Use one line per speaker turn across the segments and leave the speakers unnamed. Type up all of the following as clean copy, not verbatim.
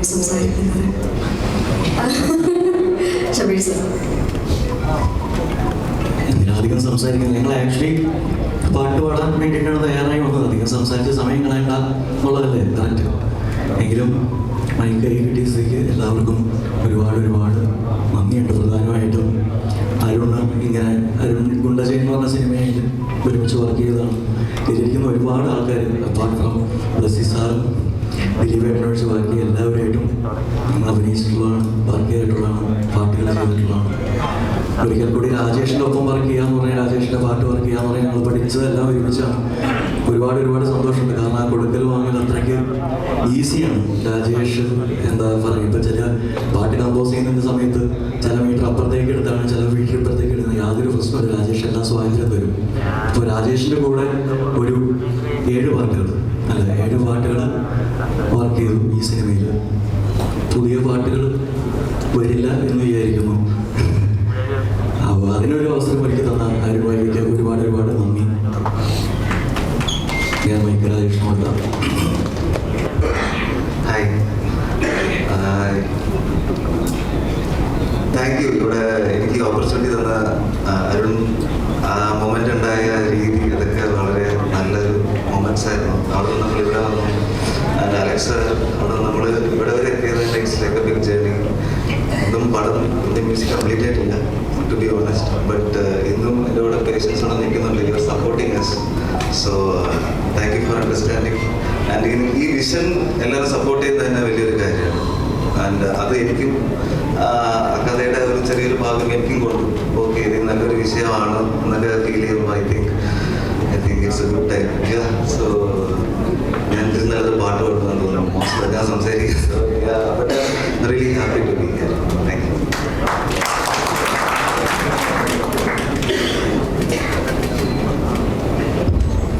ആദ്യമായിട്ട് സംസാരിക്കുന്നത്. ഷബീർ സർ.
അധികം സംസാരിക്കുന്നത് ഞങ്ങൾ ആക്ച്വലി പാട്ട് പാടാൻ വേണ്ടിയിട്ടാണ് തയ്യാറായി വന്നത്. അധികം സംസാരിച്ച സമയം കളയണ്ട എന്നുള്ളതല്ലേ കറക്റ്റ്. എങ്കിലും മൈക്ക് കൈ കിട്ടിയ സ്ഥിതിക്ക് എല്ലാവർക്കും ഒരുപാട് നന്ദിയുണ്ട്. പ്രധാനമായിട്ടും അരുൺ ഗുണ്ടജയൻ എന്ന് പറഞ്ഞ സിനിമയായിട്ട് ഒരുമിച്ച് വർക്ക് ചെയ്തതാണ്. ഇതിലിരിക്കുന്ന ഒരുപാട് ആൾക്കാർ അപ്പാർട്ട് ഫ്രം ബ്ലസ്സി സാറും ദിലീപേട്ടനെ വെച്ച് വർക്ക് ചെയ്ത് എല്ലാവരുമായിട്ടും നമ്മൾ അഭിനയിച്ചിട്ടുള്ളതാണ്, വർക്ക് ചെയ്തിട്ടുള്ളതാണ്, പാട്ടുകൾ ചെയ്തിട്ടുള്ളതാണ്. ഒരിക്കൽ കൂടി രാജേഷിൻ്റെ ഒപ്പം വർക്ക് ചെയ്യാന്ന് പറഞ്ഞാൽ, രാജേഷിൻ്റെ പാട്ട് വർക്ക് ചെയ്യാന്ന് പറഞ്ഞാൽ ഞങ്ങൾ പഠിച്ചതെല്ലാം ഒരുമിച്ചാണ്. ഒരുപാട് സന്തോഷമുണ്ട്. കാരണം ആ കൊടുക്കൽ വാങ്ങൽ അത്രയ്ക്ക് ഈസിയാണ്. രാജേഷ് എന്താ പറയുക, ഇപ്പം ചില പാട്ട് കമ്പോസ് ചെയ്യുന്ന സമയത്ത് ചില മീറ്റർ അപ്പുറത്തേക്ക് എടുത്താണ്, ചില മീറ്റർ ഇപ്പുറത്തേക്ക് എടുക്കുന്നത്, യാതൊരു പ്രശ്നമില്ല. രാജേഷ് എല്ലാ സ്വാതന്ത്ര്യം തരും. ഇപ്പോൾ രാജേഷിൻ്റെ കൂടെ ഒരു 7 പാട്ടുകൾ വർക്ക് ചെയ്തു ഈ സിനിമയിൽ. പുതിയ പാട്ടുകൾ വരില്ല എന്ന് വിചാരിക്കുന്നു. അപ്പോൾ അതിനൊരു അവസരം ഒരുക്കി തന്ന അരുൺവായിക്ക് ഒരുപാട് നന്ദി. ഞാൻ ഭയങ്കര ഇഷ്ടമുള്ള
ഹായ്, താങ്ക് യു. ഇവിടെ എനിക്ക് ഓപ്പർച്യൂണിറ്റി തന്ന അരുൺ, ആ മൊമെൻ്റ് ഉണ്ടായ രീതി, അതൊക്കെ വളരെ നല്ലൊരു മൊമെൻറ്റ്സ് ആയിരുന്നു. അവിടെ നമ്മൾ ഇവിടെ വന്നു, ആൻഡ് അലക്സ് അവിടെ നമ്മൾ ഇവിടെ വരെ എത്തിയത് it's like a big journey. ഇന്നും പടം മ്യൂസിക് കംപ്ലീറ്റ് ആയിട്ടില്ല, ടു ബി ഓണസ്റ്റ്. ബട്ട് ഇന്നും എൻ്റെ കൂടെ പേഷ്യൻസ് അവിടെ നിൽക്കുന്നുണ്ട്. You are supporting us. So thank you for understanding. And ഈ വിഷൻ എല്ലാവരും സപ്പോർട്ട് ചെയ്യുന്നത് തന്നെ വലിയൊരു കാര്യമാണ്. ആൻഡ് അത് എനിക്കും കഥയുടെ ഒരു ചെറിയൊരു ഭാഗം എനിക്കും കൊണ്ടു. ഓക്കെ, ഇത് നല്ലൊരു വിഷയമാണ് എന്നൊക്കെ ഫീൽ ചെയ്യുമ്പോൾ I think it's a good time. So ഞാൻ നല്ലൊരു പാട്ട് പാടുന്നു തോന്നുന്നു. മോസ്റ്റ് ഞാൻ സംസാരിക്കുന്നത്. But I really happy to be here. Thank you.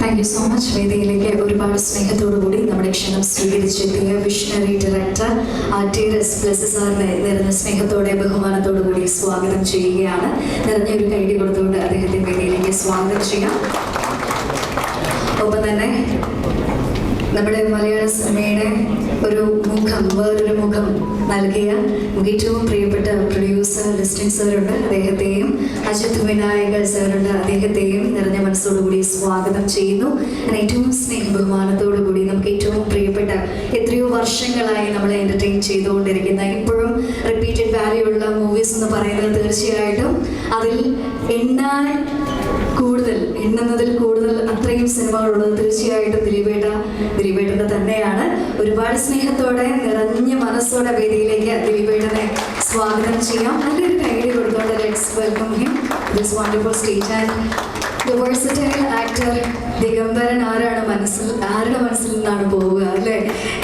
Thank you so much. വേദിയിലേക്ക് ഒരുപാട് സ്നേഹത്തോടുകൂടി നമ്മുടെ ക്ഷണം സ്വീകരിച്ചെത്തിയ വിഷണറി ഡയറക്ടർ ടി.എസ്. ബ്ലസ്സി സാറിനെ നിറഞ്ഞ സ്നേഹത്തോടെ ബഹുമാനത്തോടു കൂടി സ്വാഗതം ചെയ്യുകയാണ്. നിറഞ്ഞൊരു കൈഡി കൊടുത്തുകൊണ്ട് അദ്ദേഹത്തെ വേദിയിലേക്ക് സ്വാഗതം ചെയ്യാം. ഒപ്പം തന്നെ നമ്മുടെ മലയാള സിനിമയുടെ വേറൊരു മുഖം നൽകിയ ഏറ്റവും പ്രിയപ്പെട്ട പ്രൊഡ്യൂസർ ലിസ്റ്റിൻ സാറുണ്ട്, അദ്ദേഹത്തെയും അജിത് വിനായകർ സാറുണ്ട്, അദ്ദേഹത്തെയും നിറഞ്ഞ മനസ്സോടുകൂടി സ്വാഗതം ചെയ്യുന്നു. ഏറ്റവും സ്നേഹബഹുമാനത്തോടു കൂടി നമുക്ക് ഏറ്റവും പ്രിയപ്പെട്ട, എത്രയോ വർഷങ്ങളായി നമ്മളെ എൻ്റർടൈൻ ചെയ്തുകൊണ്ടിരിക്കുന്ന, ഇപ്പോഴും റിപ്പീറ്റഡ് വാല്യൂ ഉള്ള മൂവീസ് എന്ന് പറയുന്നത് തീർച്ചയായിട്ടും അതിൽ എണ്ണുന്നതിൽ കൂടുതൽ അത്രയും സിനിമകളുള്ളത് തീർച്ചയായിട്ടും ദിലീപേട്ടൻ്റെ തന്നെയാണ്. ഒരുപാട് സ്നേഹത്തോടെ നിറഞ്ഞ മനസ്സോടെ വേദിയിലേക്ക് ദിലീപേട്ടനെ സ്വാഗതം ചെയ്യാം. നല്ലൊരു കൈയ്യടി കൊടുത്തോണ്ട് let's welcome him this wonderful stage. And the versatile actor Digambaran ആരുടെ മനസ്സിൽ നിന്നാണ് പോവുക അല്ലേ?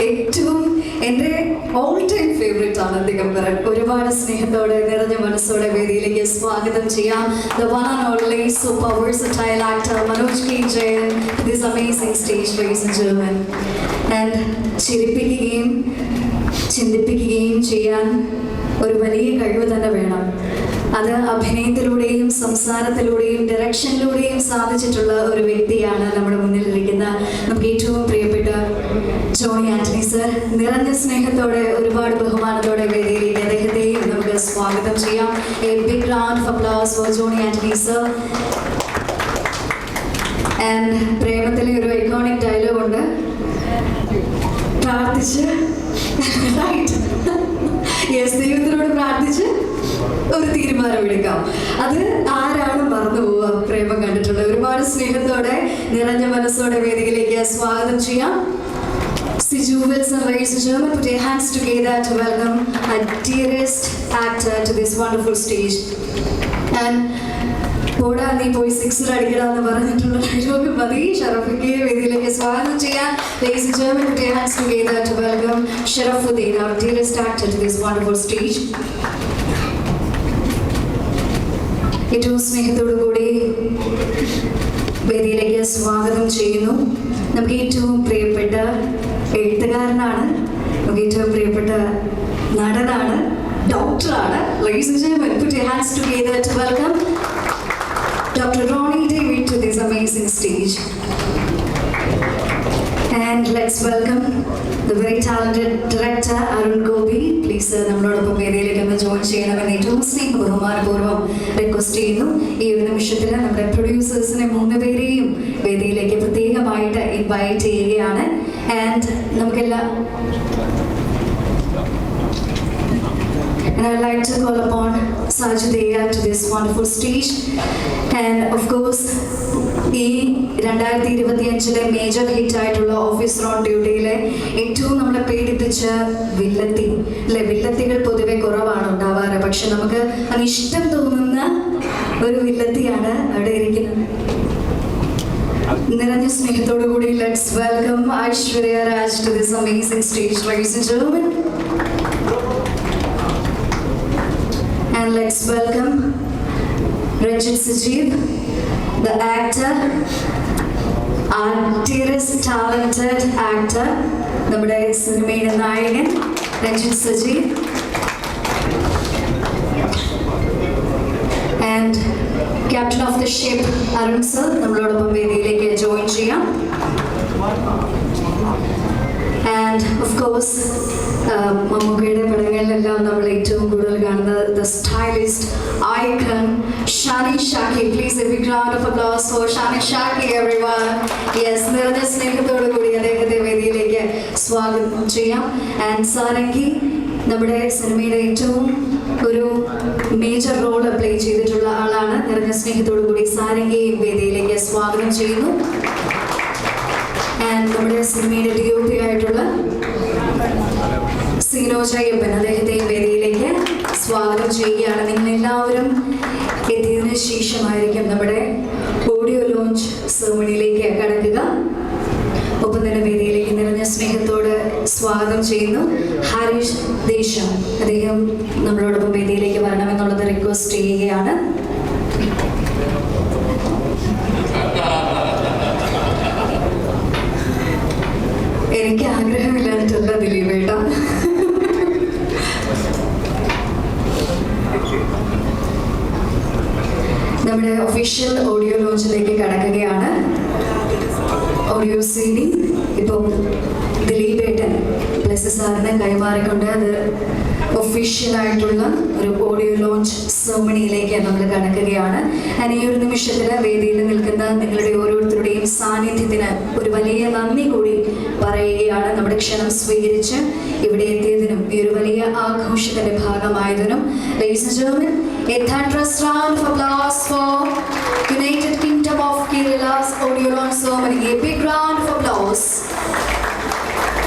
ഏറ്റവും എൻ്റെ ഓൾ ടൈം ഫേവറേറ്റ് ആണ് ദിഗംബരൻ. ഒരുപാട് സ്നേഹത്തോടെ നിറഞ്ഞ മനസ്സോടെ വേദിയിലേക്ക് സ്വാഗതം ചെയ്യാം the one and only super versatile actor Manoj K. Jain to this amazing stage, ladies and gentlemen. And ചിന്തിപ്പിക്കുകയും ചെയ്യാൻ ഒരു വലിയ കഴിവ് തന്നെ വേണം. അത് അഭിനയത്തിലൂടെയും സംസാരത്തിലൂടെയും ഡയറക്ഷനിലൂടെയും സാധിച്ചിട്ടുള്ള ഒരു വ്യക്തിയാണ് നമ്മുടെ മുന്നിലിരിക്കുന്ന നമുക്ക് ഏറ്റവും പ്രിയപ്പെട്ട ജോണി ആന്റണി സർ. നിറഞ്ഞ സ്നേഹത്തോടെ ഒരുപാട് ബഹുമാനത്തോടെ വേദിയിലേക്ക് അദ്ദേഹത്തെയും നമുക്ക് സ്വാഗതം ചെയ്യാം. A big round of applause for Johnny Anthony sir. And പ്രേമത്തിലെ ഒരു ഐക്കോണിക് ഡയലോഗ് ഉണ്ട്, പ്രാർത്ഥിച്ച് ദൈവത്തിനോട് പ്രാർത്ഥിച്ച് ഒരു തീരുമാനമെടുക്കാം. അത് ആരാണ് മറന്നു പോവുക? പ്രേമം കണ്ടിട്ടുള്ള ഒരുപാട് സ്നേഹത്തോടെ നിറഞ്ഞ മനസ്സോടെ വേദിയിലേക്ക് സ്വാഗതം ചെയ്യാം. Siju Wilson, ladies and gentlemen, put your hands together to welcome our dearest actor to this wonderful stage. And പോടാ നീ പോയി 6 അടിക്കടാന്ന് പറഞ്ഞിട്ടുള്ള ഡയലോഗ് മതി. ഷറഫിക്ക് വേദിയിലേക്ക് സ്വാഗതം ചെയ്യാം. Ladies and gentlemen, put your hands together to welcome Sharafuddin, our dearest actor, to this wonderful stage. ഏറ്റവും സ്നേഹത്തോടു കൂടി വേദിയിലേക്ക് സ്വാഗതം ചെയ്യുന്നു. നമുക്ക് ഏറ്റവും പ്രിയപ്പെട്ട എഴുത്തുകാരനാണ്, നമുക്ക് ഏറ്റവും പ്രിയപ്പെട്ട നടനാണ്, ഡോക്ടറാണ്. Ladies and gentlemen, put your hands together to welcome Dr. Ronnie David to this amazing stage. And let's welcome the very talented director Arun Gopi. Please നമ്മളോടൊപ്പം വേദിയിലേക്ക് ഒന്ന് ജോയിൻ ചെയ്യണമെന്ന് ഏറ്റവും ബഹുമാനപൂർവ്വം റിക്വസ്റ്റ് ചെയ്യുന്നു. ഈ ഒരു നിമിഷത്തിൽ നമ്മുടെ പ്രൊഡ്യൂസേഴ്സിനെ 3 പേരെയും വേദിയിലേക്ക് പ്രത്യേകമായിട്ട് ഇൻവൈറ്റ് ചെയ്യുകയാണ്. ആൻഡ് നമുക്കെല്ലാം And I would like to call upon Sajideya to this wonderful stage. And of course, ഈ 2025 മേജർ ഹിറ്റ് ആയിട്ടുള്ള ഓഫീസർ ഓൺ ഡ്യൂട്ടിയിലെ ഏറ്റവും നമ്മളെ പേടിപ്പിച്ച വില്ലത്തി അല്ലെ, വില്ലത്തികൾ പൊതുവെ കുറവാണ് ഉണ്ടാവാറ്, പക്ഷെ നമുക്ക് അനിഷ്ടം തോന്നുന്ന ഒരു വില്ലത്തിയാണ് അവിടെ ഇരിക്കുന്നത്. നിറഞ്ഞ സ്നേഹത്തോടു കൂടി let's welcome Aishwarya Raj to this amazing stage, ladies and gentlemen. And let's welcome Ranjit Sajeev, the actor, artist, talented actor, നമ്മുടെ സിനിമയുടെ നായകൻ Ranjith Sajeev. And captain of the ship Arun sir നമ്മളോടൊപ്പം വേദിയിലേക്ക് ജോയിൻ ചെയ്യാം. And of course, മമ്മൂക്കയുടെ പടങ്ങളിലെല്ലാം നമ്മൾ ഏറ്റവും കൂടുതൽ കാണുന്നത് the stylist icon Shani Shaki. Please a big round of applause for Shani Shaki, everyone. Yes, നിറഞ്ഞ സ്നേഹത്തോടു കൂടി അദ്ദേഹത്തെ വേദിയിലേക്ക് സ്വാഗതം ചെയ്യാം. ആൻഡ് സാരംഗി നമ്മുടെ സിനിമയുടെ ഏറ്റവും ഒരു മേജർ റോൾ പ്ലേ ചെയ്തിട്ടുള്ള ആളാണ്. നിറഞ്ഞ സ്നേഹത്തോടു കൂടി സാരംഗിയെയും വേദിയിലേക്ക് സ്വാഗതം ചെയ്യുന്നു. ആൻഡ് നമ്മുടെ സിനിമയുടെ DOP ആയിട്ടുള്ള സീനോജ് അയ്യപ്പൻ, അദ്ദേഹത്തെയും വേദിയിലേക്ക് സ്വാഗതം ചെയ്യുകയാണ്. നിങ്ങളെല്ലാവരും എത്തിയതിനു ശേഷമായിരിക്കും നമ്മുടെ ഓഡിയോ ലോഞ്ച് സെറമണിയിലേക്ക് കടക്കുക. ഒപ്പം തന്നെ വേദിയിലേക്ക് നിറഞ്ഞ സ്നേഹത്തോട് സ്വാഗതം ചെയ്യുന്നു ഹാരിഷ് ദേശം. അദ്ദേഹം നമ്മളോടൊപ്പം വേദിയിലേക്ക് വരണമെന്നുള്ളത് റിക്വസ്റ്റ് ചെയ്യുകയാണ്. എനിക്ക് ആഗ്രഹമില്ലാഞ്ഞിട്ടല്ല ദിലീപേട്ട, നമ്മുടെ ഒഫീഷ്യൽ ഓഡിയോ ലോഞ്ചിലേക്ക് കടക്കുകയാണ്. ഓഡിയോ CD ഇപ്പം ദിലീപേട്ടൻ പ്ലസ് സാറിനെ കൈമാറിക്കൊണ്ട് അത് ഒഫീഷ്യലായിട്ടുള്ള ഒരു ഓഡിയോ ലോഞ്ച് സെറമണിയിലേക്ക് നമ്മൾ കടക്കുകയാണ്. ഈ ഒരു നിമിഷത്തിൽ വേദിയിൽ നിൽക്കുന്ന നിങ്ങളുടെ ഓരോരുത്തരുടെയും സാന്നിധ്യത്തിന് ഒരു വലിയ നന്ദി കൂടി പറയുകയാണ്. നമ്മുടെ ക്ഷണം സ്വീകരിച്ച് ഇവിടെ എത്തിയതിനും ഈ ഒരു വലിയ ആഘോഷത്തിന്റെ ഭാഗമായതിനും. Ladies and gentlemen, a thunderous round of applause for United Kingdom of Kerala's audio launch ceremony. A big round of applause.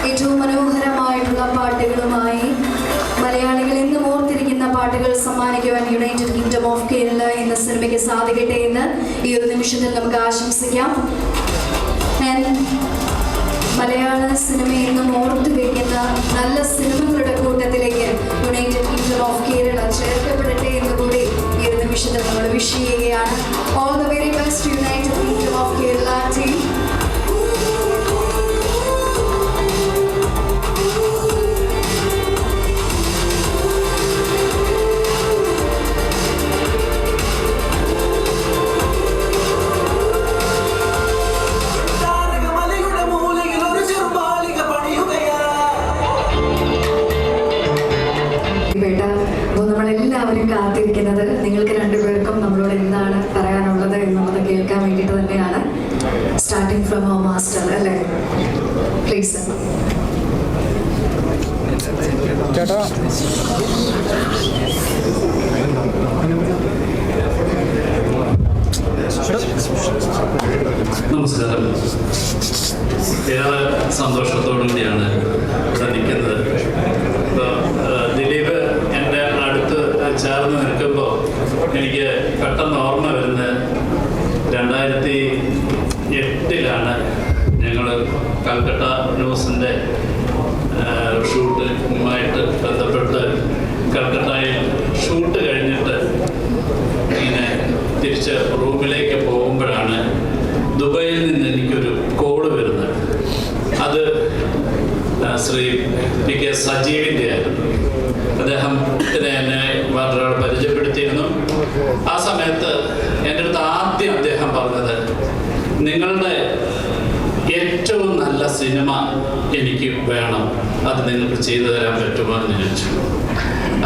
ഏറ്റവും മനോഹരമായിട്ടുള്ള പാട്ടുകളുമായി മലയാളികൾ എന്നും ഓർത്തിരിക്കുന്ന പാട്ടുകൾ സമ്മാനിക്കുവാൻ യുണൈറ്റഡ് കിങ്ഡം ഓഫ് കേരള എന്ന സിനിമയ്ക്ക് സാധിക്കട്ടെ എന്ന് ഈ ഒരു നിമിഷത്തിൽ നമുക്ക് ആശംസിക്കാം. മലയാള സിനിമ എന്നും ഓർത്തു വയ്ക്കുന്ന നല്ല സിനിമകളുടെ കൂട്ടത്തിലേക്ക് യുണൈറ്റഡ് കിങ്ഡം ഓഫ് കേരള ചേർക്കപ്പെടട്ടെ എന്ന് കൂടി ഈ ഒരു നിമിഷത്തിൽ നമ്മൾ വിഷ് ചെയ്യുകയാണ്. All the very best United Kingdom of Kerala team. അപ്പോൾ നമ്മളെല്ലാവരും കാത്തിരിക്കുന്നത് നിങ്ങൾക്ക് രണ്ടുപേർക്കും നമ്മളോട് എന്താണ് പറയാനുള്ളത് എന്നുള്ളത് കേൾക്കാൻ വേണ്ടിയിട്ട് തന്നെയാണ്. സ്റ്റാർട്ടിങ് ഫ്രം അവർ മാസ്റ്റർ അല്ലേ, പ്ലീസ്.
ചേട്ടാ
നമസ്കാരം. ഏറെ സന്തോഷത്തോടുകൂടിയാണ് ഇവിടെ നിൽക്കുന്നത്. ദിലീപ് എൻ്റെ അടുത്ത് ചേർന്ന് നിൽക്കുമ്പോൾ എനിക്ക് പെട്ടെന്ന് ഓർമ്മ വരുന്നത് 2008 ഞങ്ങൾ കൽക്കട്ട ന്യൂസിൻ്റെ ഷൂട്ടുമായിട്ട് ബന്ധപ്പെട്ട് കൽക്കട്ടയിൽ ഷൂട്ട് കഴിഞ്ഞിട്ട് ഇങ്ങനെ തിരിച്ച് റൂമിലേക്ക് പോകുമ്പോഴാണ് ദുബൈയിൽ നിന്ന് എനിക്കൊരു കോള് വരുന്നത്. അത് ശ്രീ PK സജീവിൻ്റെ ആയിരുന്നു. അദ്ദേഹം എന്നെ വേറൊരാൾ പരിചയപ്പെടുത്തിയിരുന്നു. ആ സമയത്ത് എൻ്റെ അടുത്ത് ആദ്യം അദ്ദേഹം പറഞ്ഞത്, നിങ്ങളുടെ ഏറ്റവും നല്ല സിനിമ എനിക്ക് വേണം, അത് നിങ്ങൾക്ക് ചെയ്തു തരാൻ പറ്റുമോ എന്ന് ചോദിച്ചു.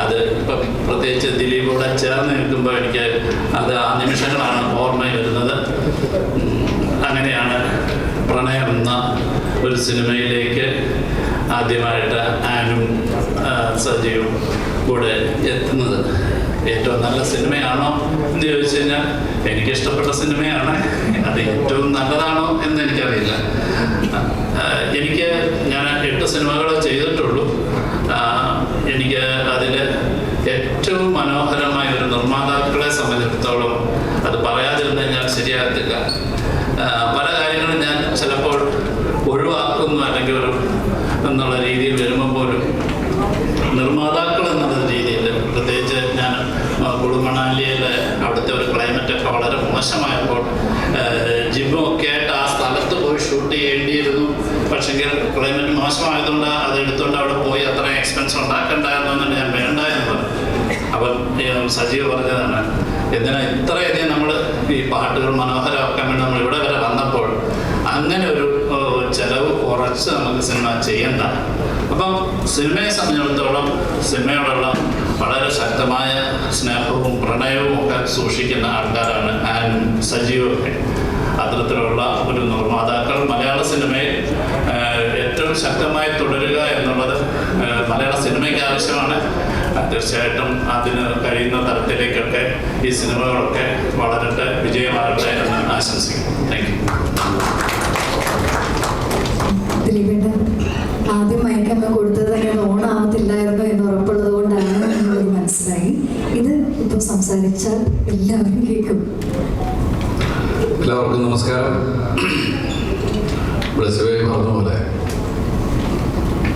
അത് ഇപ്പം പ്രത്യേകിച്ച് ദിലീപൂടെ ചേർന്ന് നിൽക്കുമ്പോൾ എനിക്ക് അത് ആ നിമിഷങ്ങളാണ് ഓർമ്മയിൽ വരുന്നത്. അങ്ങനെയാണ് പ്രണയം എന്ന ഒരു സിനിമയിലേക്ക് ആദ്യമായിട്ട് ആനും സജിയും കൂടെ എത്തുന്നത്. ഏറ്റവും നല്ല സിനിമയാണോ എന്ന് ചോദിച്ചു കഴിഞ്ഞാൽ എനിക്കിഷ്ടപ്പെട്ട സിനിമയാണ്. അത് ഏറ്റവും നല്ലതാണോ എന്ന് എനിക്കറിയില്ല. ഞാൻ 8 സിനിമകൾ ചെയ്തിട്ടുള്ളൂ. എനിക്ക് അതിൽ ഏറ്റവും മനോഹരമായ ഒരു നിർമ്മാതാക്കളെ സംബന്ധിച്ചിടത്തോളം അത് പറയാതിരുന്ന് ഞാൻ ശരിയാകത്തില്ല. പല കാര്യങ്ങളും ഞാൻ ചിലപ്പോൾ ഒഴിവാക്കുന്നു അല്ലെങ്കിൽ ഒരു എന്നുള്ള രീതിയിൽ വരുമ്പോൾ പോലും നിർമ്മാതാക്കൾ എന്നുള്ള രീതിയിൽ, പ്രത്യേകിച്ച് ഞാൻ കുളുമണാലിയിൽ അവിടുത്തെ ഒരു ക്ലൈമറ്റൊക്കെ വളരെ മോശമായപ്പോൾ ജിമ്മൊക്കെ ആയിട്ട് ആ സ്ഥലത്ത് പോയി ഷൂട്ട് ചെയ്യേണ്ടിയിരുന്നു. പക്ഷെങ്കിൽ ക്ലൈമറ്റ് മോശമായതുകൊണ്ട് അത് എടുത്തുകൊണ്ട് അവിടെ പോയി അത്ര എക്സ്പെൻസ് ഉണ്ടാക്കണ്ടായിരുന്നു എന്നാണ് ഞാൻ വേണ്ടായെന്ന് പറഞ്ഞു. അപ്പം സജീവ് പറഞ്ഞതാണ്, എന്തിനാ ഇത്രയധികം നമ്മൾ ഈ പാട്ടുകൾ മനോഹരമാക്കാൻ വേണ്ടി നമ്മൾ ഇവിടെ വരെ വന്നപ്പോൾ അങ്ങനെ ഒരു ചെലവ് കുറച്ച് നമുക്ക് സിനിമ ചെയ്യണ്ട. അപ്പം സിനിമയെ സംബന്ധിച്ചിടത്തോളം സിനിമയോടുള്ള വളരെ ശക്തമായ സ്നേഹവും പ്രണയവും ഒക്കെ സൂക്ഷിക്കുന്ന ആൾക്കാരാണ് ആനും സജീവും ഒക്കെ. അത്തരത്തിലുള്ള ഒരു നിർമ്മാതാക്കൾ മലയാള സിനിമയിൽ ഏറ്റവും ശക്തമായി തുടരുക എന്നുള്ളത് മലയാള സിനിമയ്ക്ക് ആവശ്യമാണ്. തീർച്ചയായിട്ടും അതിന് കഴിയുന്ന തരത്തിലേക്കൊക്കെ ഈ സിനിമകളൊക്കെ വളരട്ടെ, വിജയമാകട്ടെ എന്ന് ആശംസിക്കുന്നു. Thank you.
ദിലീപേട്ടൻ ആദ്യം മയക്കങ്ങ് കൊടുത്തത് തന്നെ ഓണാവത്തില്ലായിരുന്നു എന്ന് ഉറപ്പുള്ളത് കൊണ്ടാണ് എന്നുള്ളത് മനസ്സിലായി. ഇത് ഇപ്പം സംസാരിച്ചാൽ എല്ലാവരും കേൾക്കും.
എല്ലാവർക്കും നമസ്കാരം. ബ്ലസ്സുവേ പറഞ്ഞ പോലെ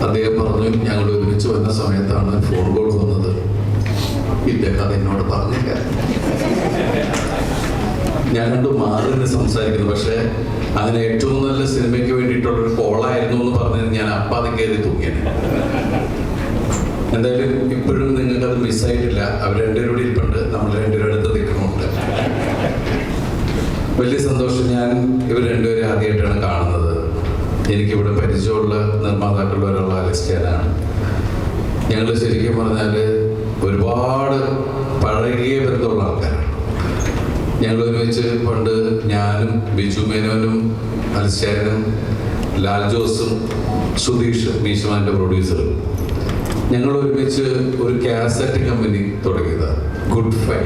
അദ്ദേഹം പറഞ്ഞു, ഞങ്ങൾ ഒരുമിച്ച് വന്ന സമയത്താണ് ഫോൺ കോൾ വന്നത്. ഇദ്ദേഹം അത് എന്നോട് പറഞ്ഞില്ല. ഞാൻ കണ്ടു മാറി സംസാരിക്കുന്നു. പക്ഷേ അങ്ങനെ ഏറ്റവും നല്ല സിനിമയ്ക്ക് വേണ്ടിയിട്ടുള്ളൊരു കോളായിരുന്നു എന്ന് പറഞ്ഞത് ഞാൻ അപ്പം അത് കയറി തൂങ്ങിയാണ്. എന്തായാലും ഇപ്പോഴും നിങ്ങൾക്കത് മിസ്സായിട്ടില്ല. അവർ രണ്ടുപേരും കൂടി ഇരിപ്പുണ്ട്, നമ്മൾ രണ്ടുപേരും അടുത്ത് നിൽക്കുന്നുണ്ട്. വലിയ സന്തോഷം. ഞാൻ ഇവർ രണ്ടുപേരും ആദ്യമായിട്ടാണ് കാണുന്നത്. എനിക്കിവിടെ പരിചയമുള്ള നിർമ്മാതാക്കളിൽ ഒരാൾ അലക്സിയാണ്. ഞങ്ങൾ ശരിക്കും പറഞ്ഞാൽ ഒരുപാട് പഴകിയ ബന്ധമുള്ള ആൾക്കാരാണ്. ഞങ്ങൾ ഒരുമിച്ച് പണ്ട് ഞാനും ബിജു മേനോനും അലക്സിയാനും ലാൽ ജോസും സുധീഷ് മീശമാൻ്റെ പ്രൊഡ്യൂസറും ഞങ്ങൾ ഒരുമിച്ച് ഒരു കാസറ്റ് കമ്പനി തുടങ്ങിയതാണ്, ഗുഡ് ഫൈ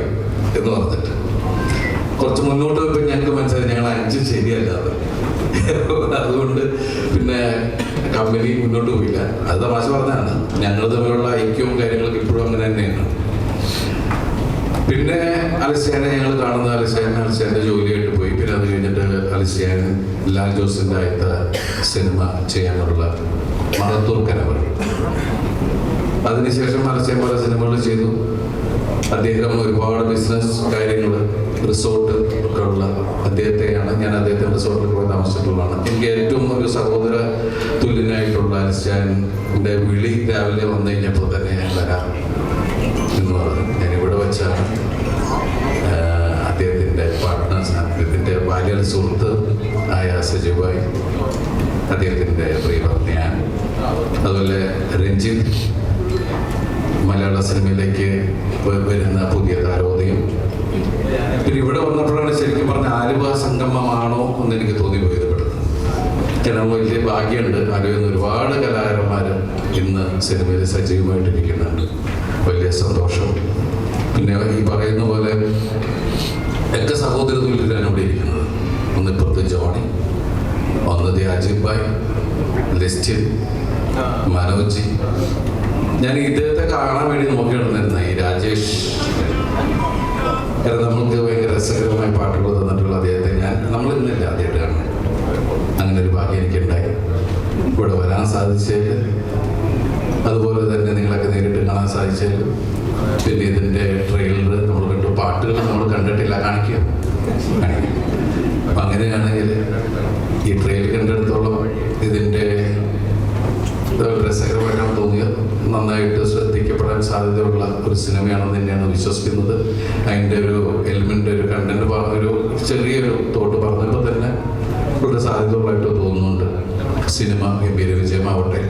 എന്ന് പറഞ്ഞിട്ട്. കുറച്ച് മുന്നോട്ട് പോയപ്പോൾ ഞങ്ങൾക്ക് മനസ്സിലായി ഞങ്ങൾ 5 ശരിയല്ലാതെ. അതുകൊണ്ട് പിന്നെ കമ്പനി മുന്നോട്ട് പോയില്ല. അത് തമാശ പറഞ്ഞതാണ്. ഞങ്ങൾ തമ്മിലുള്ള ഐക്യവും കാര്യങ്ങളൊക്കെ ഇപ്പോഴും അങ്ങനെ തന്നെയാണ്. പിന്നെ അലക്സിയാനെ ഞങ്ങൾ കാണുന്ന അലക്സിയാൻ്റെ ജോലിയായിട്ട് പോയി. പിന്നെ അത് കഴിഞ്ഞിട്ട് അലക്സിയാൻ ലാൽ ജോസിൻ്റെ ആദ്യത്തെ സിനിമ ചെയ്യാനുള്ള മറത്തൂർ കനവർ. അതിനുശേഷം അലക്സിയാൻ പല സിനിമകൾ ചെയ്തു. അദ്ദേഹം ഒരുപാട് ബിസിനസ് കാര്യങ്ങൾ, റിസോർട്ട് ഒക്കെ ഉള്ള അദ്ദേഹത്തെയാണ്. ഞാൻ അദ്ദേഹത്തെ റിസോർട്ടിൽ പോയി താമസിച്ചിട്ടുള്ളതാണ്. എനിക്ക് ഏറ്റവും ഒരു സഹോദര തുല്യനായിട്ടുള്ള അലക്സിയാൻ്റെ വിളി രാവിലെ വന്നു കഴിഞ്ഞപ്പോൾ തന്നെ ഞാൻ വരാം എന്ന് പറഞ്ഞു. ഞാനിവിടെ വെച്ചാണ് അദ്ദേഹത്തിൻ്റെ പാർട്ട്നേഴ്സ്, അദ്ദേഹത്തിൻ്റെ ബാല്യ സുഹൃത്ത് ആയ സജീവായി, അദ്ദേഹത്തിൻ്റെ പ്രിയപത്നി ഞാൻ, അതുപോലെ രഞ്ജിത്ത്, മലയാള സിനിമയിലേക്ക് വരുന്ന പുതിയ താരോദയം. പിന്നെ ഇവിടെ വന്നപ്പോഴാണ് ശരിക്കും പറഞ്ഞ ആലുവ സംഗമമാണോ എന്ന് എനിക്ക് തോന്നിപ്പോയത്. കാരണം വലിയ ഭാഗ്യമുണ്ട്. ആലുവയിൽ നിന്ന് ഒരുപാട് കലാകാരന്മാർ ഇന്ന് സിനിമയിൽ സജീവമായിട്ടിരിക്കുന്നുണ്ട്. വലിയ സന്തോഷം. പിന്നെ ഈ പറയുന്ന പോലെ ഒക്കെ സഹോദര തുല്യരാണ് ഇവിടെ ഇരിക്കുന്നത്. ഒന്ന് ഇപ്പുറത്ത് ജോണി, ഒന്ന് അജിത് ഭായ്, ലിസ്റ്റിൻ, മനോജ്. ഞാൻ ഇദ്ദേഹത്തെ കാണാൻ വേണ്ടി നോക്കിയിരുന്നിരുന്ന ഈ രാജേഷ്, കാരണം നമുക്ക് ഭയങ്കര രസകരമായ പാട്ടുകൾ തന്നിട്ടുള്ള അദ്ദേഹത്തെ നമ്മൾ ഇന്നല്ല ആദ്യമായിട്ട് കാണുന്നത്. അങ്ങനെ ഒരു ഭാഗ്യം എനിക്കുണ്ടായി. ഇവിടെ വരാൻ സാധിച്ചതിൽ, അതുപോലെ തന്നെ നിങ്ങളൊക്കെ നേരിട്ട് കാണാൻ സാധിച്ചതിൽ, പിന്നെ ഇതിൻ്റെ ട്രെയിലർ നമ്മൾ കണ്ടു, പാട്ടുകൾ നമ്മൾ കണ്ടിട്ടില്ല, കാണിക്കും. അപ്പം അങ്ങനെയാണെങ്കിൽ ഈ ട്രെയിലർ കണ്ടെടുത്തോളം ഇതിൻ്റെ രസകരമായിട്ടാണ് തോന്നിയത്. നന്നായിട്ട് ശ്രദ്ധിക്കപ്പെടാൻ സാധ്യതയുള്ള ഒരു സിനിമയാണെന്ന് തന്നെയാണ് വിശ്വസിക്കുന്നത്. അതിൻ്റെ ഒരു എലിമെൻ്റ്, ഒരു കണ്ടന്റ്, ഒരു ചെറിയൊരു തോട്ട് പറഞ്ഞപ്പോൾ തന്നെ വളരെ സാധ്യതകളായിട്ട് തോന്നുന്നുണ്ട്. സിനിമ ഗംഭീര വിജയമാവട്ടെ.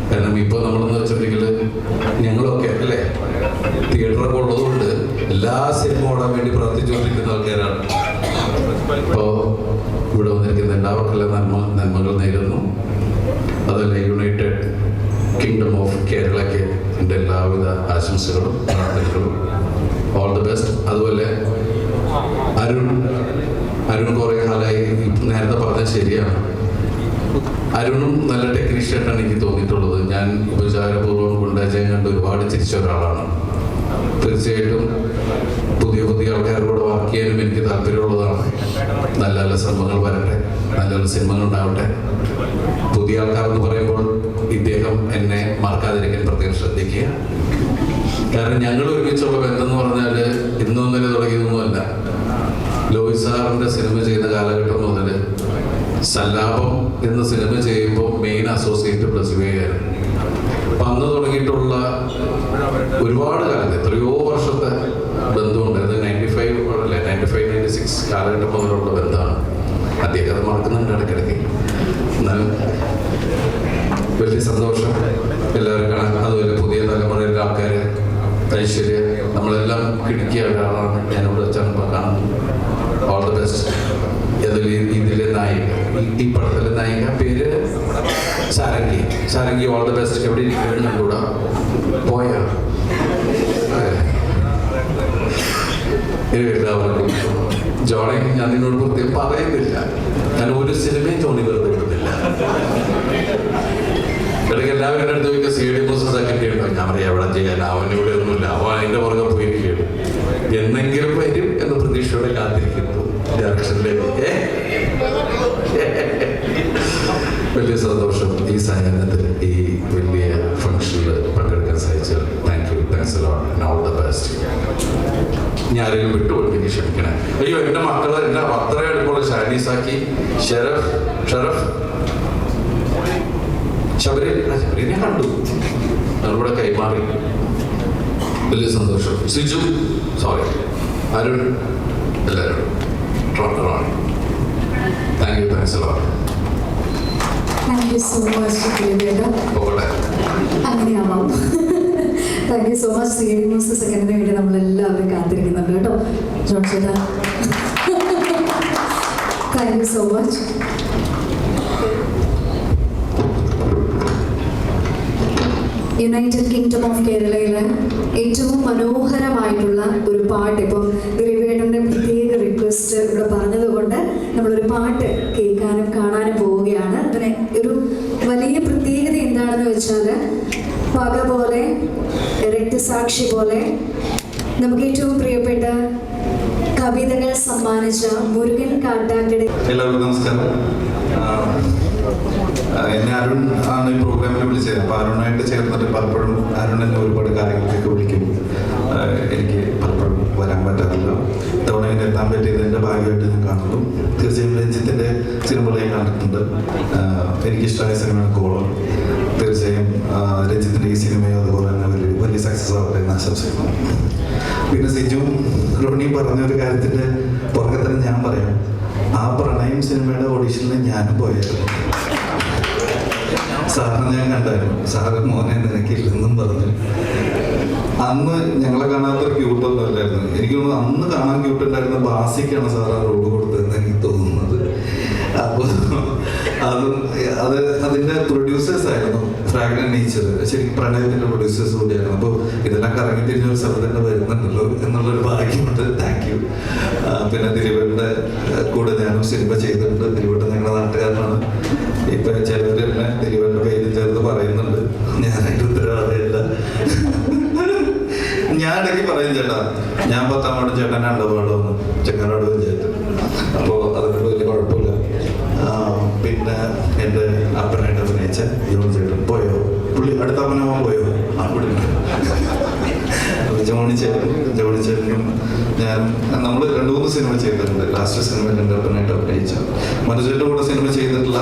കാരണം ഇപ്പോൾ നമ്മളെന്ന് വെച്ചിട്ടുണ്ടെങ്കിൽ ഞങ്ങളൊക്കെ അല്ലേ തിയേറ്ററൊക്കെ ഉള്ളതുകൊണ്ട് എല്ലാ സിനിമ ഓടാൻ വേണ്ടി പ്രവർത്തിച്ചുകൊണ്ടിരിക്കുന്ന ആൾക്കാരാണ്. ഇപ്പോൾ ഇവിടെ വന്നിരിക്കുന്ന എല്ലാവർക്കെല്ലാം നന്മകൾ നേരുന്നു. അതല്ല യുണൈറ്റഡ് കിങ്ഡം ഓഫ് കേരളയ്ക്ക് എൻ്റെ എല്ലാവിധ ആശംസകളും പ്രാർത്ഥനകളും. All the best. അതുപോലെ അരുൺ കുറേ കാലമായി നേരത്തെ പറഞ്ഞത് ശരിയാണ്. അരുണും നല്ല ടെക്നീഷ്യനായിട്ടാണ് എനിക്ക് തോന്നിയിട്ടുള്ളത്. ഞാൻ ഉപചാരപൂർവ്വം ഗുണ്ടാജയം കണ്ട് ഒരുപാട് ചിരിച്ച ഒരാളാണ്. തീർച്ചയായിട്ടും പുതിയ പുതിയ ആൾക്കാരോട് വർക്ക് ചെയ്യാനും എനിക്ക് താല്പര്യമുള്ളതാണ്. നല്ല നല്ല സിനിമകൾ വരട്ടെ, നല്ല നല്ല സിനിമകൾ ഉണ്ടാവട്ടെ. പുതിയ ആൾക്കാരെന്ന് പറയുമ്പോൾ ഇദ്ദേഹം എന്നെ മറക്കാതിരിക്കാൻ പ്രത്യേകം ശ്രദ്ധിക്കുക. കാരണം ഞങ്ങൾ ഒരുമിച്ചുള്ള ബന്ധം എന്ന് പറഞ്ഞാൽ ഇന്നൊന്നിനെ തുടങ്ങിയതൊന്നുമല്ല. ലോഹിത് സാറിൻ്റെ സിനിമ ചെയ്യുന്ന കാലഘട്ടം മുതൽ സല്ലാപം എന്ന സിനിമ ചെയ്യുമ്പോൾ മെയിൻ അസോസിയേറ്റ് പ്രതിഭയായിരുന്നു. അപ്പം അന്ന് തുടങ്ങിയിട്ടുള്ള ഒരുപാട് കാലത്ത് എത്രയോ വർഷത്തെ ബന്ധമുണ്ട്. അത് 95-96 കാലഘട്ടം മുതലുള്ള ബന്ധമാണ്. അദ്ദേഹം അത് മറക്കുന്നുണ്ട് ഇടയ്ക്കിടയ്ക്ക്. എന്നാലും വലിയ സന്തോഷം എല്ലാവരും കാണാൻ. അതുപോലെ പുതിയ തലമുറയിലെ ആൾക്കാർ ഐശ്വര്യ നമ്മളെല്ലാം കിടക്കിയ ഒരാളാണ്. ഞാനിവിടെ വെച്ചാണ് കാണുന്നത്. All the best. ഇതിലെ നായിക, ഈ പടത്തിലെ നായിക പേര് സാരംഗി. All the best. എവിടെ ഇരിക്കുന്നു കൂടെ പോയാ എല്ലാവർക്കും. ജോണി, ഞാൻ നിന്നോട് പ്രത്യേകം പറയുന്നില്ല, ഞാൻ ഒരു സിനിമയും ജോണി വെറുതെ വിടുന്നില്ല. ഇടയ്ക്ക് എല്ലാവരും എൻ്റെ അടുത്ത് ചോദിക്കുക CD പ്രോസസ് ഒക്കെ ഉണ്ടോ? ഞാൻ പറയാം എവിടെ ചെയ്യാൻ, അവനിവിടെ ഒന്നുമില്ല, അവൻ അതിൻ്റെ പുറകെ പോയിരിക്കുകയാണ്. എന്തെങ്കിലും വരും എന്ന് പ്രതീക്ഷയോടെ കാത്തിരിക്കുന്നു ഡയറക്ഷനിലേക്ക്. വലിയ സന്തോഷം ഈ സായാഹ്നത്തിൽ ഈ വലിയ ഫംഗ്ഷനിൽ പങ്കെടുക്കാൻ സാധിച്ചത്. Thanks a lot and all the best. ഞാൻ ആരെങ്കിലും വിട്ടുകൊടുത്തേക്ക് ക്ഷമിക്കണേ. അയ്യോ, എൻ്റെ മക്കള് എൻ്റെ അത്ര അടുപ്പുള്ള ഷാനീസാക്കി, ശബരിനെ കണ്ടു, നമ്മളിവിടെ കൈമാറി. വലിയ സന്തോഷം. സിജു, സോറി, അരുൺ, എല്ലാവരും thanks a lot.
Thank you so much. അങ്ങനെയാവാം. Thank you so much. CD news സെക്കൻഡിന് വേണ്ടി നമ്മളെല്ലാവരും കാത്തിരിക്കുന്നുണ്ട് കേട്ടോ. ജോൺ ചേട്ടാ, thank you so much. United Kingdom of കേരളയിലെ ഏറ്റവും മനോഹരമായിട്ടുള്ള ഒരു പാട്ട്, ഇപ്പം ദിലീപേട്ടൻ്റെ പ്രത്യേക റിക്വസ്റ്റ് ഇവിടെ പറഞ്ഞതുകൊണ്ട് നമ്മളൊരു പാട്ട് കേൾക്കാനും കാണാനും പോവുകയാണ്. അതിന് ഒരു വലിയ പ്രത്യേകത എന്താണെന്ന് വെച്ചാൽ, പക പോലെ, രക്തസാക്ഷി പോലെ നമുക്ക് ഏറ്റവും പ്രിയപ്പെട്ട കവിതകൾ സമ്മാനിച്ച മുരുകൻ കാട്ടാക്കട.
എല്ലാവർക്കും നമസ്കാരം. എന്നെ അരുൺ ആണ് ഈ പ്രോഗ്രാമിൽ വിളിച്ചത്. അപ്പോൾ അരുണായിട്ട് ചേർന്നിട്ട് പലപ്പോഴും അരുൺ എന്നെ ഒരുപാട് കാര്യങ്ങൾക്കൊക്കെ വിളിക്കും. എനിക്ക് പലപ്പോഴും വരാൻ പറ്റാറില്ല. ഇത്തവണ ഇങ്ങനെ എത്താൻ പറ്റിയത് എൻ്റെ ഭാഗ്യമായിട്ട് ഞാൻ കാണുന്നു. തീർച്ചയായും രഞ്ജിത്തിൻ്റെ സിനിമകളെ കണ്ടിട്ടുണ്ട്. എനിക്കിഷ്ടമായ സിനിമയാണ് കോളം. തീർച്ചയായും രഞ്ജിത്തിൻ്റെ ഈ സിനിമയും അതുപോലെ തന്നെ വലിയ സക്സസ് ആവട്ടെ എന്ന് ആശംസിക്കുന്നു. പിന്നെ സിജു റോണി പറഞ്ഞൊരു കാര്യത്തിൻ്റെ പുറകെ തന്നെ ഞാൻ പറയാം, ആ പ്രണയം സിനിമയുടെ ഓഡീഷനിൽ ഞാനും പോയായിരുന്നു. സാറിനെ ഞാൻ കണ്ടായിരുന്നു. സാറ് മോനെ നിനക്കില്ലെന്നും പറഞ്ഞു. അന്ന് ഞങ്ങളെ കാണാത്തൊരു ക്യൂട്ടൊന്നും അല്ലായിരുന്നു. എനിക്ക് തോന്നുന്നു അന്ന് കാണാൻ ക്യൂട്ടുണ്ടായിരുന്ന ബാസിക്കാണ് സാർ ആ റോഡ് കൊടുത്തതെന്ന് എനിക്ക് തോന്നുന്നത്. അപ്പോൾ അതിൻ്റെ പ്രൊഡ്യൂസേഴ്സ് ആയിരുന്നു ഫ്രാഗ്രന്റ് നേച്ചർ. ശരിക്കും പ്രണയത്തിൻ്റെ പ്രൊഡ്യൂസേഴ്സ് കൂടിയായിരുന്നു. അപ്പോൾ ഇതെല്ലാം കറങ്ങി തിരിഞ്ഞൊരു സ്ഥലത്ത് തന്നെ വരുന്നുണ്ടല്ലോ എന്നുള്ളൊരു ഭാഗ്യമുണ്ട്. Thank you. പിന്നെ ദിലീപേട്ടൻ്റെ കൂടെ ഞാനും സിനിമ ചെയ്തിട്ടുണ്ട്. ദിലീപേട്ടൻ ഞങ്ങളുടെ നാട്ടുകാരനാണ്. ഇപ്പം ചിലവരെന്നെ ദിലീപേട്ടൻ്റെ പേര് ചേർത്ത് പറയുന്നുണ്ട്. ഞാനായിട്ട് ഉത്തരവാദിയല്ല. ഞാൻ ഇടയ്ക്ക് പറയും, ചേട്ടാ ഞാൻ 10ാം വാർഡ്, ചേട്ടൻ 2ാം വാർഡ് വന്നു, ചെങ്ങനാട് പഞ്ചായത്ത്. അപ്പോൾ അതിനോട് വലിയ കുഴപ്പമില്ല. പിന്നെ എൻ്റെ അപ്പനായിട്ട് അഭിനയിച്ച ജോൺ ചേട്ടൻ പോയോ, പുള്ളി അടുത്ത അപ്പനാവാൻ പോയോ? അവിടെ ജോണിച്ചേട്ടനും ഞാൻ നമ്മൾ 2-3 സിനിമ ചെയ്തിട്ടുണ്ട്. ലാസ്റ്റ് സിനിമയിൽ എൻ്റെ അപ്പനായിട്ട് അഭിനയിച്ച മനോജേട്ടൻ്റെ കൂടെ സിനിമ ചെയ്തിട്ടില്ല.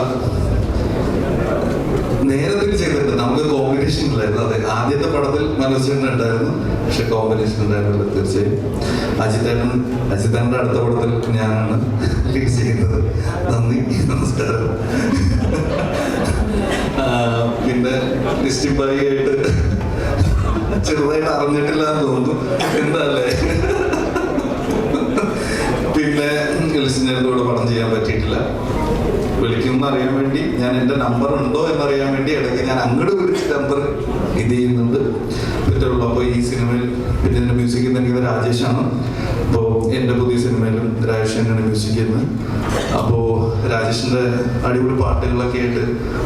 നേരത്തിൽ ചെയ്തിട്ടുണ്ട്. നമുക്ക് കോമ്പിനേഷൻ ഇല്ലായിരുന്നു. അതെ, ആദ്യത്തെ പടത്തിൽ മനോജേട്ടൻ ഉണ്ടായിരുന്നു, പക്ഷെ കോമ്പിനേഷൻ ഉണ്ടായിരുന്നില്ല. തീർച്ചയായും അജിത്തേട്ടൻ്റെ അടുത്ത പടത്തിൽ ഞാനാണ് ലീഡ് ചെയ്യുന്നത്. നന്ദി, നമസ്കാരം. ഡിസ്റ്റിംബായി ആയിട്ട് ചെറുതായിട്ട് അറിഞ്ഞിട്ടില്ല എന്ന് തോന്നുന്നു. എന്താല്ലേ? പിന്നെ ലിസിനോട് പടം ചെയ്യാൻ പറ്റിയിട്ടില്ല. വിളിക്കുമെന്ന് അറിയാൻ വേണ്ടി ഞാൻ എൻ്റെ നമ്പർ ഉണ്ടോ എന്നറിയാൻ വേണ്ടി ഇടയ്ക്ക് ഞാൻ അങ്ങോട്ട് വിളിച്ച് നമ്പർ ഇത് ചെയ്യുന്നുണ്ട് പറ്റുള്ളൂ. അപ്പോൾ ഈ സിനിമയിൽ പിന്നെ ഇതിൻ്റെ മ്യൂസിക് നൽകിയത് രാജേഷാണ്. അപ്പോൾ എൻ്റെ പുതിയ സിനിമയിലും രാജേഷ് തന്നെയാണ് മ്യൂസിക് ചെയ്യുന്നത്. അപ്പോൾ രാജേഷിൻ്റെ അടിപൊളി പാട്ടുകളൊക്കെ ആയിട്ട്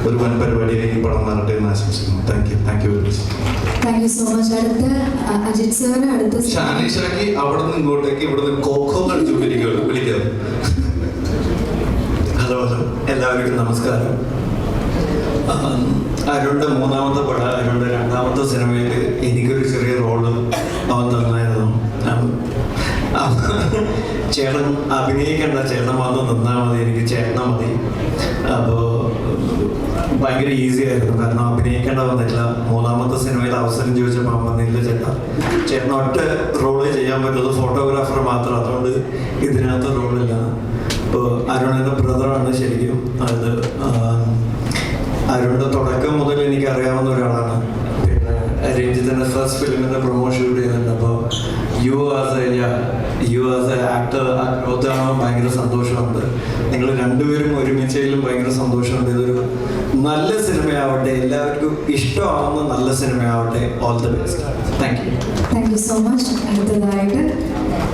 ഒരു വൻ പരിപാടിയായി ഈ പടം മാറട്ടെ എന്ന് ആശംസിക്കുന്നു. Thank you very much.
Thank you so much. അടുത്ത അജിത് സാറിന് അടുത്ത
ഷാനിഷാക്കി അവിടെ നിന്ന് ഇങ്ങോട്ടേക്ക് ഇവിടെ നിന്ന് കോക്കോ കളിച്ചുകൊണ്ടിരിക്കുകയാണ്. വിളിക്കാം.
ഹലോ എല്ലാവർക്കും നമസ്കാരം. അരുണിൻ്റെ മൂന്നാമത്തെ പടം, അരുണിൻ്റെ രണ്ടാമത്തെ സിനിമയിൽ എനിക്കൊരു ചെറിയ റോള് അവൻ തന്നായിരുന്നു. ചേട്ടൻ അഭിനയിക്കേണ്ട, ചേട്ടൻ വന്ന് നിന്നാൽ മതി, എനിക്ക് ചേട്ടനെ മതി. അപ്പോൾ ഭയങ്കര ഈസി ആയിരുന്നു, കാരണം അഭിനയിക്കേണ്ട വന്നിട്ടില്ല. മൂന്നാമത്തെ സിനിമയിൽ അവസരം ചോദിച്ചപ്പോൾ അവൻ വന്നില്ല. ചേട്ടൻ ഒറ്റ റോളേ ചെയ്യാൻ പറ്റുള്ളൂ, ഫോട്ടോഗ്രാഫർ മാത്രം. അതുകൊണ്ട് ഇതിനകത്ത് റോളില്ല. ഇപ്പോൾ അരുണിൻ്റെ ബ്രദറാണ് ശരിക്കും. അത് അരുണിൻ്റെ തുടക്കം മുതൽ എനിക്ക് അറിയാവുന്ന ഒരാളാണ്. പിന്നെ രഞ്ജിത്തിൻ്റെ ഫസ്റ്റ് ഫിലിമിൻ്റെ പ്രൊമോഷൻ ഷൂട്ട് ചെയ്യുന്നുണ്ട്. അപ്പോൾ you as a actor growth കാണാൻ ഭയങ്കര സന്തോഷമുണ്ട്. നിങ്ങൾ രണ്ടുപേരും ഒരുമിച്ചതിലും ഭയങ്കര സന്തോഷമുണ്ട്. ഇതൊരു നല്ല സിനിമയാവട്ടെ, എല്ലാവർക്കും ഇഷ്ടമാവുന്ന നല്ല സിനിമയാവട്ടെ. All the best. Thank
you so much. അടുത്തതായിട്ട്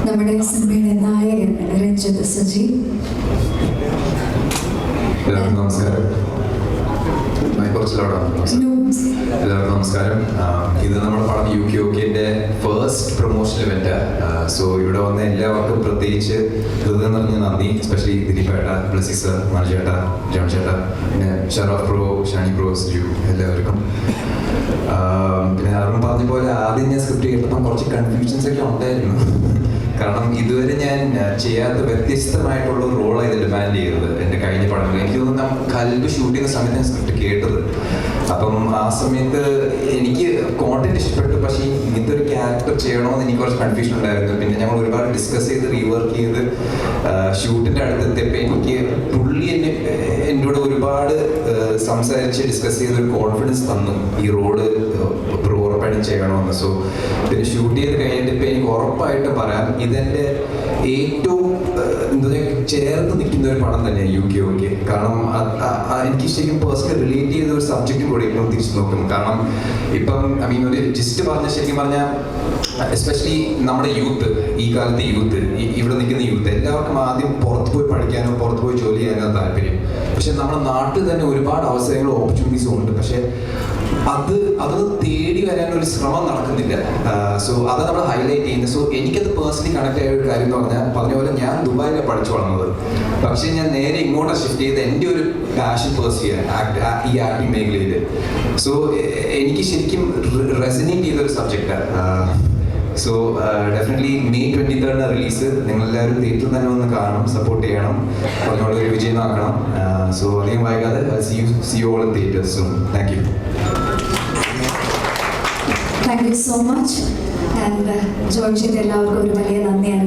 നമ്മുടെ സിനിമയുടെ നായകൻ രഞ്ജിത്ത് സജി.
എല്ലാവർക്കും നമസ്കാരം. എല്ലാവർക്കും നമസ്കാരം. ഇത് നമ്മുടെ പടം UK first promotion event. So ഇവിടെ വന്ന എല്ലാവർക്കും പ്രത്യേകിച്ച് ഹൃദയം നിറഞ്ഞ നന്ദി. എസ്പെഷ്യലി ദിലീപേട്ട, ബ്ലസ്സി സർ, മനുചേട്ട, ജോൺ ചേട്ട, പിന്നെ ഷറഫ് ബ്രോ, ഷാനി ബ്രോ, സുജു, എല്ലാവർക്കും. പിന്നെ അരുൺ പറഞ്ഞ പോലെ ആദ്യം ഞാൻ സ്ക്രിപ്റ്റ് കേട്ടപ്പോൾ കുറച്ച് കൺഫ്യൂഷൻസ് ഒക്കെ ഉണ്ടായിരുന്നു. കാരണം ഇതുവരെ ഞാൻ ചെയ്യാത്ത വ്യത്യസ്തമായിട്ടുള്ള റോളാണ് ഇത് ഡിമാൻഡ് ചെയ്തത് എൻ്റെ കഴിഞ്ഞ പടങ്ങളിൽ. എനിക്ക് തോന്നുന്നു കൽബ് ഷൂട്ട് ചെയ്യുന്ന സമയത്ത് ഞാൻ സ്ക്രിപ്റ്റ് കേട്ടത്. അപ്പം ആ സമയത്ത് എനിക്ക് കോണ്ടന്റ് ഇഷ്ടപ്പെട്ടു, പക്ഷേ ഇങ്ങനത്തെ ഒരു ക്യാരക്ടർ ചെയ്യണമെന്ന് എനിക്ക് കുറച്ച് കൺഫ്യൂഷൻ ഉണ്ടായിരുന്നു. പിന്നെ ഞങ്ങൾ ഒരുപാട് ഡിസ്കസ് ചെയ്ത് റീവർക്ക് ചെയ്ത് ഷൂട്ടിൻ്റെ അടുത്തെത്തിയപ്പോൾ എനിക്ക് പുള്ളി എന്നോട് ഒരുപാട് സംസാരിച്ച് ഡിസ്കസ് ചെയ്ത് ഒരു കോൺഫിഡൻസ് തന്നു ഈ റോള് ഉറപ്പായിട്ടും ചെയ്യണമെന്ന്. സോ പിന്നെ ഷൂട്ട് ചെയ്ത് കഴിഞ്ഞിട്ട് ഇപ്പം എനിക്ക് ഉറപ്പായിട്ട് പറയാം ഇതെൻ്റെ ഏറ്റവും എന്താ ചേർത്ത് നിൽക്കുന്ന ഒരു പടം തന്നെയാണ് UK. കാരണം എനിക്ക് ശരിക്കും പേഴ്സണലി റിലേറ്റ് ചെയ്ത ഒരു സബ്ജക്റ്റും കൂടി ഇപ്പം തിരിച്ചു നോക്കും. കാരണം ഇപ്പം ഒരു ജസ്റ്റ് ശരിക്കും പറഞ്ഞാൽ എസ്പെഷ്യലി നമ്മുടെ യൂത്ത്, ഈ കാലത്തെ യൂത്ത്, ഇവിടെ നിൽക്കുന്ന യൂത്ത്, എല്ലാവർക്കും ആദ്യം പുറത്ത് പോയി പഠിക്കാനോ പുറത്ത് പോയി ജോലി ചെയ്യാനോ താല്പര്യം. പക്ഷെ നമ്മുടെ നാട്ടിൽ തന്നെ ഒരുപാട് അവസരങ്ങളും ഓപ്പർച്യൂണിറ്റീസും ഉണ്ട്. പക്ഷെ അത് തേടി വരാനൊരു ശ്രമം നടക്കുന്നില്ല. സോ അത് നമ്മൾ ഹൈലൈറ്റ് ചെയ്യുന്നത്. സോ എനിക്കത് പേഴ്സണലി കണക്ട് ആയ ഒരു കാര്യം എന്ന് പറഞ്ഞ പോലെ ഞാൻ ദുബായിലാണ് പഠിച്ചു വളർന്നത്. പക്ഷേ ഞാൻ നേരെ ഇങ്ങോട്ട് ഷിഫ്റ്റ് ചെയ്ത് എൻ്റെ ഒരു പാഷൻ പേഴ്സ് ചെയ്യാൻ ഈ ആക്ടിങ് മേഖലയിൽ. സോ എനിക്ക് ശരിക്കും റെസനേറ്റ് ചെയ്തൊരു സബ്ജക്റ്റാണ്. So definitely May 23 release. നിങ്ങളെല്ലാവരും തിയേറ്ററിൽ തന്നെ വന്ന് കാണണം, സപ്പോർട്ട് ചെയ്യണം, പറഞ്ഞോളൂ, ഒരു വിജയമാക്കണം. സോ അധികം വൈകാതെ see you all in theaters soon. Thank you.
Thank you so much. And John ചേട്ടൻ എല്ലാവർക്കും ഒരു വലിയ നന്ദിയാണ്.